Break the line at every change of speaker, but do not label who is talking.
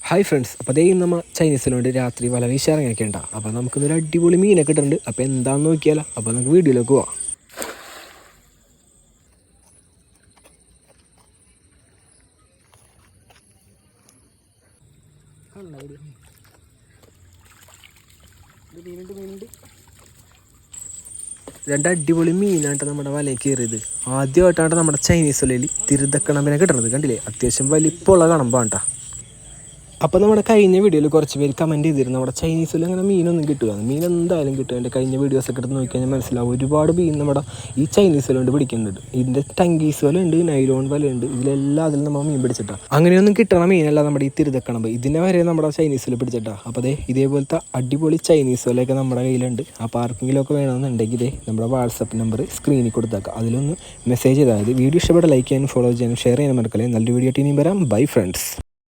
Hi friends, അപ്പോൾ അതേ നമ്മൾ ചൈനീസിലുണ്ട് രാത്രി വല വീശാറങ്ങനെയൊക്കെ ഉണ്ടാകും. അപ്പോൾ നമുക്കിന്നൊരു അടിപൊളി മീനൊക്കെ ഇട്ടിട്ടുണ്ട്. അപ്പോൾ എന്താണെന്ന് നോക്കിയാലോ. അപ്പോൾ നമുക്ക് വീഡിയോയിലേക്ക് പോവാം. രണ്ട് അടിപൊളി മീനായിട്ട് നമ്മുടെ വലയിൽ കയറിയത്. ആദ്യമായിട്ടാണ് നമ്മുടെ ചൈനീസ് വലയിൽ തിരുതക്കണമ്പിനെ കിട്ടുന്നത്. കണ്ടില്ലേ, അത്യാവശ്യം വലിപ്പമുള്ള കണമ്പാണ് കേട്ടോ. അപ്പോൾ നമ്മുടെ കഴിഞ്ഞ വീഡിയോയിൽ കുറച്ച് പേര് കമൻറ്റ് ചെയ്തിരുന്നു നമ്മുടെ ചൈനീസിൽ അങ്ങനെ മീനൊന്നും കിട്ടുക. മീൻ എന്തായാലും കിട്ടും. എൻ്റെ കഴിഞ്ഞ വീഡിയോസൊക്കെ എടുത്ത് നോക്കിക്കഴിഞ്ഞാൽ മനസ്സിലാവും. ഒരുപാട് മീൻ നമ്മുടെ ഈ ചൈനീസ് വല കൊണ്ട് പിടിക്കുന്നുണ്ട്. ഇതിൻ്റെ ടങ്കീസ് വല ഉണ്ട്, നൈലോൺ വല ഉണ്ട്. ഇതിലെല്ലാം അതിൽ നമ്മൾ മീൻ പിടിച്ചിട്ടാണ്. അങ്ങനെയൊന്നും കിട്ടണ മീനല്ല നമ്മുടെ ഈ തിരുതക്കണമ്പ്. ഇതിനെ വരെ നമ്മുടെ ചൈനീസിൽ പിടിച്ചിട്ടാണ്. അപ്പോൾ അതേ ഇതേപോലത്തെ അടിപൊളി ചൈനീസ് വലയൊക്കെ നമ്മുടെ കയ്യിലുണ്ട്. അപ്പോൾ ആർക്കെങ്കിലുമൊക്കെ വേണമെന്നുണ്ടെങ്കിൽ ഇതേ നമ്മുടെ വാട്സപ്പ് നമ്പർ സ്ക്രീനിൽ കൊടുത്തേക്കാം. അതിലൊന്ന് മെസ്സേജ് ചെയ്താൽ മതി. വീഡിയോ ഇഷ്ടപ്പെട്ട ലൈക്ക് ചെയ്യാനും ഫോളോ ചെയ്യാനും ഷെയർ ചെയ്യാനും മറക്കല്ലേ. നല്ലൊരു വീഡിയോ ടീം വരാം. Bye friends.